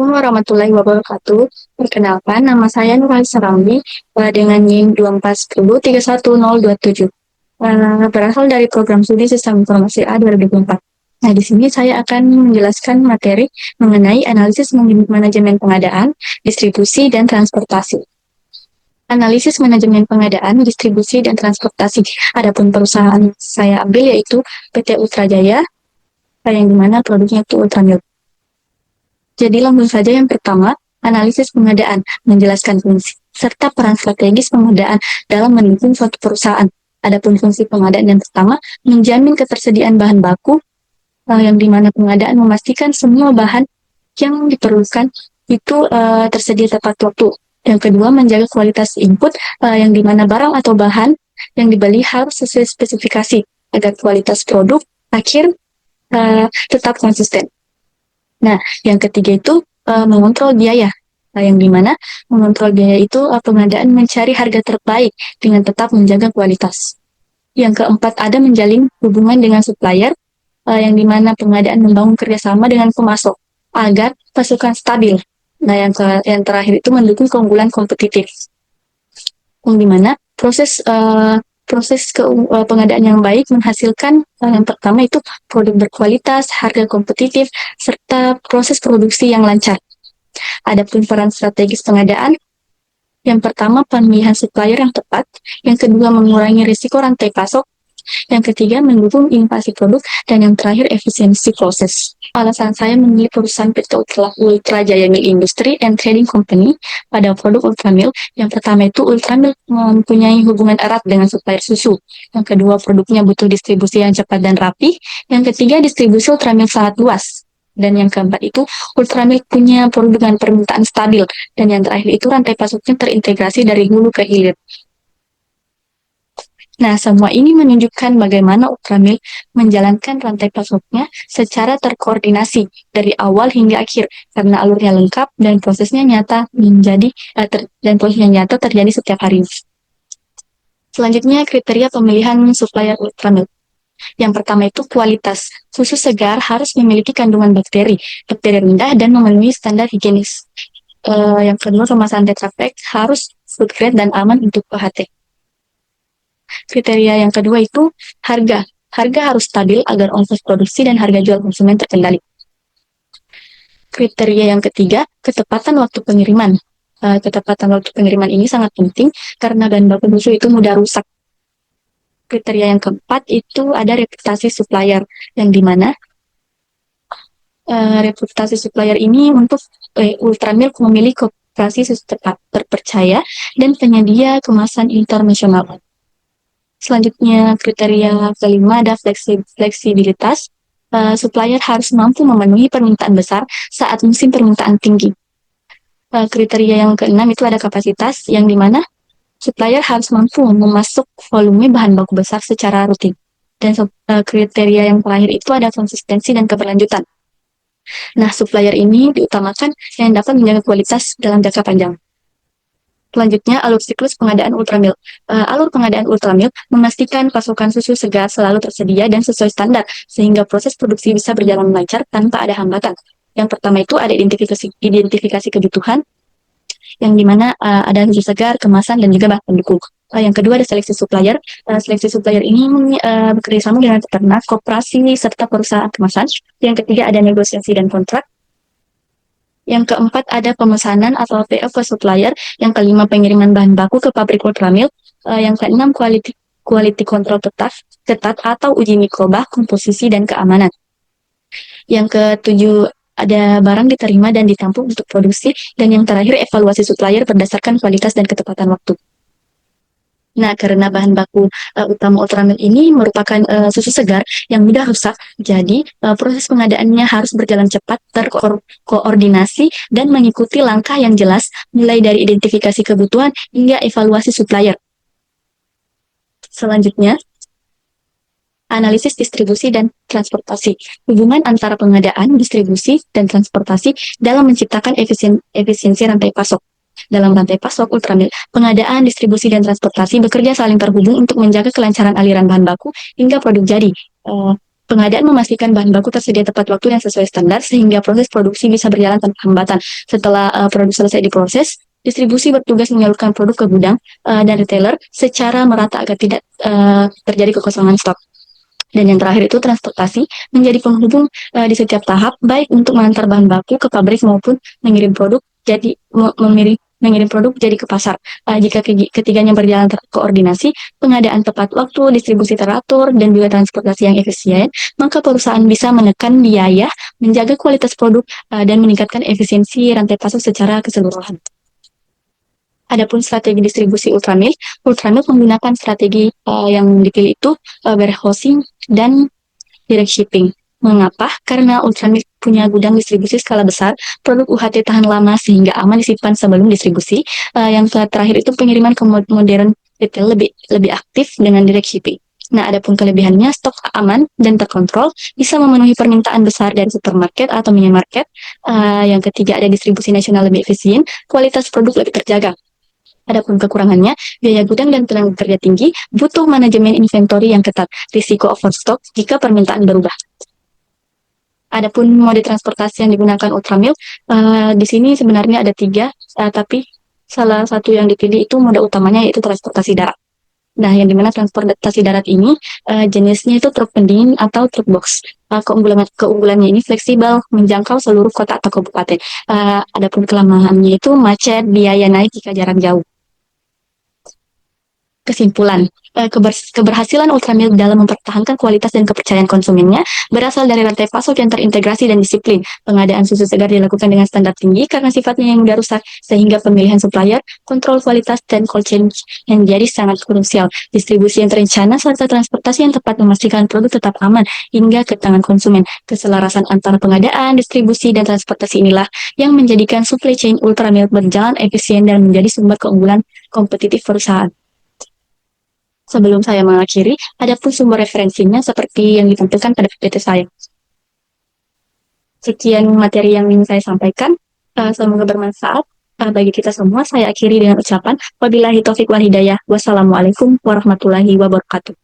Assalamualaikum warahmatullahi wabarakatuh. Perkenalkan, nama saya Nurhaliza Sarambi dengan NIM 241311027. Berasal dari program studi Sistem Informasi A 2024. Nah, di sini saya akan menjelaskan materi mengenai analisis manajemen pengadaan, distribusi, dan transportasi. Analisis manajemen pengadaan, distribusi, dan transportasi. Adapun perusahaan saya ambil yaitu PT Ultra Jaya, yang dimana produknya itu Ultramilk. Jadi langsung saja yang pertama, analisis pengadaan, menjelaskan fungsi serta peran strategis pengadaan dalam mendukung suatu perusahaan. Adapun fungsi pengadaan yang pertama, menjamin ketersediaan bahan baku, yang dimana pengadaan memastikan semua bahan yang diperlukan itu tersedia tepat waktu. Yang kedua, menjaga kualitas input, yang dimana barang atau bahan yang dibeli harus sesuai spesifikasi agar kualitas produk akhir tetap konsisten. Nah, yang ketiga itu mengontrol biaya. Nah, yang dimana mengontrol biaya itu pengadaan mencari harga terbaik dengan tetap menjaga kualitas. Yang keempat ada menjalin hubungan dengan supplier, yang dimana pengadaan membangun kerjasama dengan pemasok agar pasokan stabil. Nah, yang terakhir itu mendukung keunggulan kompetitif. Yang dimana proses pengadaan yang baik menghasilkan yang pertama itu produk berkualitas, harga kompetitif, serta proses produksi yang lancar. Adapun peran strategis pengadaan, yang pertama pemilihan supplier yang tepat, yang kedua mengurangi risiko rantai pasok, yang ketiga mendukung inovasi produk, dan yang terakhir efisiensi proses. Alasan saya memilih perusahaan PT Ultra Jaya Milk Industry and Trading Company pada produk Ultramilk. Yang pertama itu Ultramilk mempunyai hubungan erat dengan supplier susu. Yang kedua produknya butuh distribusi yang cepat dan rapi. Yang ketiga distribusi Ultramilk sangat luas. Dan yang keempat itu Ultramilk punya produk dengan permintaan stabil. Dan yang terakhir itu rantai pasoknya terintegrasi dari hulu ke hilir. Nah, semua ini menunjukkan bagaimana Ultramilk menjalankan rantai pasoknya secara terkoordinasi dari awal hingga akhir, karena alurnya lengkap dan prosesnya nyata terjadi setiap hari. Selanjutnya, kriteria pemilihan supplier Ultramilk. Yang pertama itu kualitas. Susu segar harus memiliki kandungan bakteri rendah dan memenuhi standar higienis. Yang kedua, kemasan Tetra Pak harus food grade dan aman untuk PHT. Kriteria yang kedua itu harga. Harga harus stabil agar ongkos produksi dan harga jual konsumen terkendali. Kriteria yang ketiga, ketepatan waktu pengiriman. Ketepatan waktu pengiriman ini sangat penting karena bahan baku susu itu mudah rusak. Kriteria yang keempat itu ada reputasi supplier, yang dimana reputasi supplier ini untuk Ultramilk memiliki koperasi susu terpercaya dan penyedia kemasan internasional. Selanjutnya, kriteria kelima ada fleksibilitas. Supplier harus mampu memenuhi permintaan besar saat musim permintaan tinggi. Kriteria yang keenam itu ada kapasitas, yang dimana supplier harus mampu memasok volume bahan baku besar secara rutin. Dan kriteria yang terakhir itu ada konsistensi dan keberlanjutan. Nah, supplier ini diutamakan yang dapat menjaga kualitas dalam jangka panjang. Selanjutnya, alur siklus pengadaan Ultramilk. Alur pengadaan Ultramilk memastikan pasokan susu segar selalu tersedia dan sesuai standar, sehingga proses produksi bisa berjalan lancar tanpa ada hambatan. Yang pertama itu ada identifikasi kebutuhan, yang dimana ada susu segar, kemasan, dan juga bahan pendukung. Yang kedua ada seleksi supplier. Seleksi supplier ini bekerjasama dengan peternak, koperasi, serta perusahaan kemasan. Yang ketiga ada negosiasi dan kontrak. Yang keempat ada pemesanan atau PO ke supplier. Yang kelima pengiriman bahan baku ke pabrik Ultramilk. Yang keenam quality control ketat atau uji mikroba, komposisi, dan keamanan. Yang ketujuh ada barang diterima dan ditampung untuk produksi. Dan yang terakhir evaluasi supplier berdasarkan kualitas dan ketepatan waktu. Nah, karena bahan baku utama Ultramilk ini merupakan susu segar yang mudah rusak, jadi proses pengadaannya harus berjalan cepat, terkoordinasi, dan mengikuti langkah yang jelas, mulai dari identifikasi kebutuhan hingga evaluasi supplier. Selanjutnya, analisis distribusi dan transportasi. Hubungan antara pengadaan, distribusi, dan transportasi dalam menciptakan efisiensi rantai pasok. Dalam rantai pasok Ultramilk, pengadaan, distribusi, dan transportasi bekerja saling terhubung untuk menjaga kelancaran aliran bahan baku hingga produk jadi. Pengadaan memastikan bahan baku tersedia tepat waktu dan sesuai standar sehingga proses produksi bisa berjalan tanpa hambatan. Setelah produk selesai diproses, distribusi bertugas menyalurkan produk ke gudang dan retailer secara merata agar tidak terjadi kekosongan stok. Dan yang terakhir itu transportasi menjadi penghubung di setiap tahap, baik untuk mengantar bahan baku ke pabrik maupun mengirim produk jadi mengirim produk jadi ke pasar. Jika ketiganya berjalan terkoordinasi, pengadaan tepat waktu, distribusi teratur, dan juga transportasi yang efisien, maka perusahaan bisa menekan biaya, menjaga kualitas produk, dan meningkatkan efisiensi rantai pasok secara keseluruhan. Adapun strategi distribusi Ultramilk, Ultramilk menggunakan strategi yang dipilih itu warehousing dan direct shipping. Mengapa? Karena Ultramilk punya gudang distribusi skala besar, produk UHT tahan lama sehingga aman disimpan sebelum distribusi. Yang terakhir itu pengiriman ke modern retail lebih aktif dengan direct shipping. Nah, adapun kelebihannya, stok aman dan terkontrol, bisa memenuhi permintaan besar dari supermarket atau minimarket. Yang ketiga, ada distribusi nasional lebih efisien, kualitas produk lebih terjaga. Adapun kekurangannya, biaya gudang dan tenaga kerja tinggi, butuh manajemen inventory yang ketat, risiko overstock jika permintaan berubah. Adapun mode transportasi yang digunakan Ultramilk, di sini sebenarnya ada 3, tapi salah satu yang dipilih itu mode utamanya yaitu transportasi darat. Nah, yang dimana transportasi darat ini jenisnya itu truk pendingin atau truk box. Keunggulannya ini fleksibel, menjangkau seluruh kota atau kabupaten. Adapun kelemahannya itu macet, biaya naik jika jarak jauh. Kesimpulan, keberhasilan Ultramilk dalam mempertahankan kualitas dan kepercayaan konsumennya berasal dari rantai pasok yang terintegrasi dan disiplin. Pengadaan susu segar dilakukan dengan standar tinggi karena sifatnya yang mudah rusak, sehingga pemilihan supplier, kontrol kualitas, dan cold chain yang menjadi sangat krusial. Distribusi yang terencana serta transportasi yang tepat memastikan produk tetap aman hingga ke tangan konsumen. Keselarasan antara pengadaan, distribusi, dan transportasi inilah yang menjadikan supply chain Ultramilk berjalan efisien dan menjadi sumber keunggulan kompetitif perusahaan. Sebelum saya mengakhiri, ada pun sumber referensinya seperti yang ditampilkan pada PPT saya. Sekian materi yang ingin saya sampaikan. Semoga bermanfaat bagi kita semua. Saya akhiri dengan ucapan wabillahi taufiq wal hidayah. Wassalamualaikum warahmatullahi wabarakatuh.